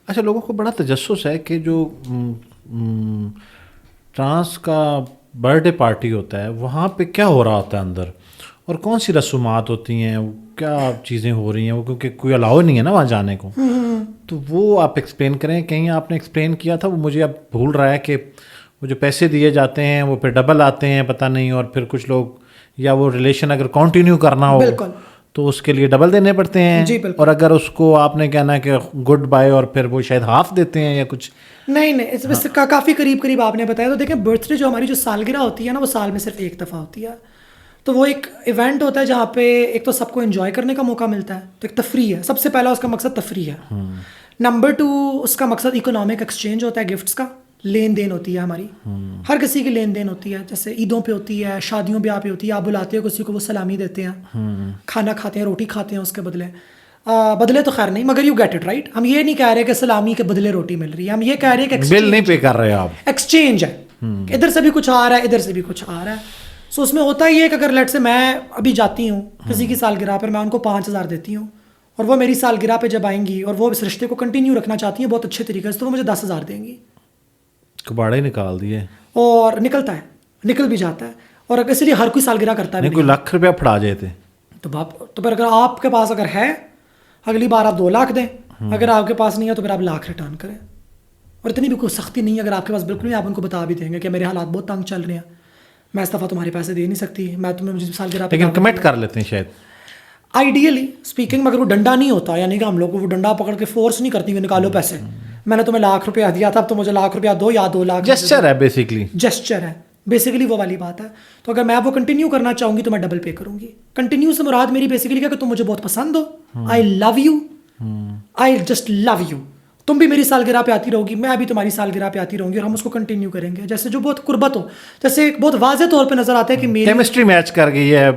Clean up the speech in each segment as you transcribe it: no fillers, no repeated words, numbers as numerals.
اچھا لوگوں کو بڑا تجسس ہے کہ جو ٹرانس کا برتھ ڈے پارٹی ہوتا ہے وہاں پہ کیا ہو رہا ہوتا ہے اندر اور کون سی رسومات ہوتی ہیں, کیا چیزیں ہو رہی ہیں, وہ کیونکہ کوئی الاؤ نہیں ہے نا وہاں جانے کو, تو وہ آپ ایکسپلین کریں. کہیں آپ نے ایکسپلین کیا تھا, وہ مجھے اب بھول رہا ہے کہ وہ جو پیسے دیے جاتے ہیں وہ پھر ڈبل آتے ہیں پتہ نہیں, اور پھر کچھ لوگ یا وہ ریلیشن اگر کنٹینیو کرنا ہو تو اس کے لیے ڈبل دینے پڑتے ہیں, اور اگر اس کو آپ نے کہنا ہے کہ گڈ بائے اور پھر وہ شاید ہاف دیتے ہیں یا کچھ. نہیں اس کا کافی قریب آپ نے بتایا. تو دیکھیں برتھ ڈے جو ہماری جو سالگرہ ہوتی ہے نا, وہ سال میں صرف ایک دفعہ ہوتی ہے. تو وہ ایک ایونٹ ہوتا ہے جہاں پہ ایک تو سب کو انجوائے کرنے کا موقع ملتا ہے, تو ایک تفریح ہے. سب سے پہلا اس کا مقصد تفریح ہے. نمبر 2 اس کا مقصد اکنامک ایکسچینج ہوتا ہے, گفٹس کا لین دین ہوتی ہے ہماری, ہر کسی کی لین دین ہوتی ہے. جیسے عیدوں پہ ہوتی ہے, شادیوں بیاہ پہ ہوتی ہے, آپ بلاتے ہو کسی کو, وہ سلامی دیتے ہیں, کھانا کھاتے ہیں, روٹی کھاتے ہیں اس کے بدلے تو خیر نہیں, مگر یو گیٹ اٹ رائٹ. ہم یہ نہیں کہہ رہے کہ سلامی کے بدلے روٹی مل رہی ہے, ہم یہ کہہ رہے ہیں کہ بل نہیں پے کر رہے آپ, ایکسچینج ہے, ادھر سے بھی کچھ آ رہا ہے, ادھر سے بھی کچھ آ رہا ہے. سو اس میں ہوتا ہی ہے کہ اگر لیٹ سے میں ابھی جاتی ہوں کسی کی سالگرہ پر, میں ان کو 5,000 دیتی ہوں, اور وہ میری سالگرہ پہ جب آئیں گی اور وہ اس رشتے کو کنٹینیو رکھنا چاہتی ہیں بہت اچھے طریقے سے, تو وہ مجھے 10,000 دیں گی. کباڑے نکال دیے, اور نکلتا ہے, نکل بھی جاتا ہے. اور اس لیے ہر کوئی سالگرہ کرتا ہے. کوئی لاکھ روپیہ پھڑا جائے تھے تو پھر اگر آپ کے پاس اگر ہے, اگلی بار آپ 2 لاکھ دیں, اگر آپ کے پاس نہیں ہے تو پھر آپ لاکھ ریٹرن کریں. اور اتنی بھی کوئی سختی نہیں ہے, اگر آپ کے پاس بالکل نہیں, آپ ان کو بتا بھی دیں گے کہ میرے حالات بہت تنگ چل رہے ہیں, میں اس دفعہ تمہارے پیسے دے نہیں سکتی, میں تمہیں مجھے سالگرہ پہ, لیکن کمٹ کر لیتے ہیں شاید آئیڈیلی اسپیکنگ. مگر وہ ڈنڈا نہیں ہوتا, یعنی کہ ہم لوگ کو وہ ڈنڈا پکڑ کے فورس نہیں کرتی کہ نکالو پیسے, میں نے تمہیں 1,00,000 روپیہ دیا تھا, اب تو مجھے 1,00,000 روپیہ دو یا 2 لاکھ. جسچر ہے بیسکلی, جسچر ہے بیسیکلی, وہ والی بات ہے. تو اگر میں وہ کنٹینیو کرنا چاہوں گی تو میں ڈبل پے کروں گی. کنٹینیو سے مراد میری بیسیکلی کیا کہ تم مجھے بہت پسند ہو, I love you, I just love you. تم بھی میری سالگرہ پہ آتی رہو گی, میں بھی تمہاری سالگرہ پہ آتی رہوں گی, اور ہم اس کو کنٹینیو کریں گے. جیسے جو بہت قربت ہو, جیسے ایک بہت واضح طور پہ نظر آتا ہے کہ میری کیمسٹری میچ کر گئی ہے,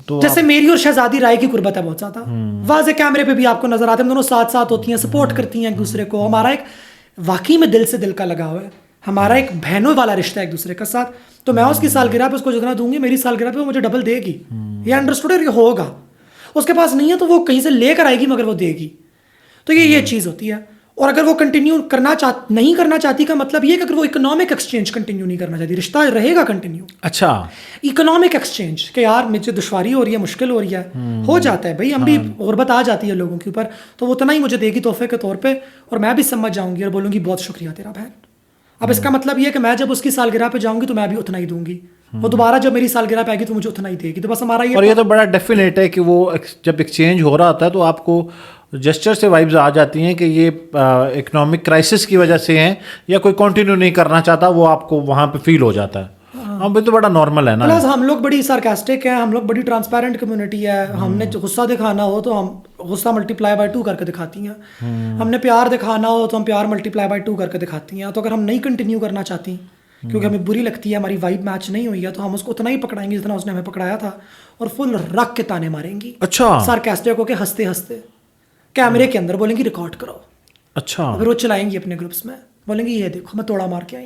تو جیسے میری اور شہزادی رائے کی قربت ہے بہت زیادہ, واضح کیمرے پہ بھی آپ کو نظر آتے ہیں, ہم دونوں ساتھ ساتھ ہوتی ہیں, سپورٹ کرتی ہیں ایک دوسرے کو. ہمارا ایک واقعی میں دل سے دل کا لگاؤ ہے, ہمارا ایک بہنوں والا رشتہ ہے ایک دوسرے کے ساتھ. تو میں اس کی سالگرہ پہ اس کو جتنا دوں گی, میری سالگرہ پہ وہ مجھے ڈبل دے گی. یہ انڈرسٹوڈ ہے, یہ ہوگا. اس کے پاس نہیں ہے تو وہ کہیں سے لے کر آئے گی, مگر وہ دے گی. تو یہ چیز ہوتی ہے. اور اگر وہ کنٹینیو نہیں کرنا چاہتی کا مطلب یہ کہ اگر وہ اکنامک ایکسچینج کنٹینیو نہیں کرنا چاہتی, رشتہ رہے گا کنٹینیو. اچھا, اکنامک ایکسچینج کہ یار مجھے دشواری ہو رہی ہے, مشکل ہو رہی ہے, ہو جاتا ہے بھائی, ہم بھی غربت آ جاتی ہے لوگوں کے اوپر, تو وہ اتنا ہی مجھے دے گی تحفے کے طور پہ, اور میں بھی سمجھ جاؤں گی اور بولوں گی بہت شکریہ تیرا بہن. اب اس کا مطلب یہ کہ میں جب اس کی سالگرہ پہ جاؤں گی تو میں بھی اتنا ہی دوں گی, وہ دوبارہ جب میری سالگرہ پہ آئے گی تو مجھے اتنا ہی دے گی. تو بس ہمارا یہ, اور یہ تو بڑا ڈیفینیٹ ہے کہ وہ جب ایکسچینج ہو رہا ہوتا ہے تو آپ کو جسچر سے وائبز آ جاتی ہیں کہ یہ اکنامک کرائسس کی وجہ سے ہیں, یا کوئی کنٹینیو نہیں کرنا چاہتا, وہ آپ کو وہاں پہ فیل ہو جاتا ہے. ہاں بھی تو بڑا نارمل ہے نا. پلس ہم لوگ بڑی سارکاسٹک ہیں, ہم لوگ بڑی ٹرانسپیرنٹ کمیونٹی ہے. ہم نے غصہ دکھانا ہو تو ہم غصہ ملٹیپلائی بائی 2 کر کے دکھاتی ہیں, ہم نے پیار دکھانا ہو تو ہم پیار ملٹیپلائی بائی 2 کر کے دکھاتی ہیں. تو اگر ہم نہیں کنٹینیو کرنا چاہتی کیونکہ ہمیں بری لگتی ہے, ہماری وائب میچ نہیں ہوئی ہے, تو ہم اس کو اتنا ہی پکڑائیں گے جتنا اس نے ہمیں پکڑایا تھا, اور فل رکھ کے تانے ماریں گی. اچھا, سارکاسٹک ہو کے ہنستے ہنستے کیمرے کے اندر بولیں گی ریکارڈ کرو. اچھا, اگر وہ چلائیں گی اپنے گروپس میں, بولیں گی یہ دیکھو میں توڑا مار کے آئی ہوں.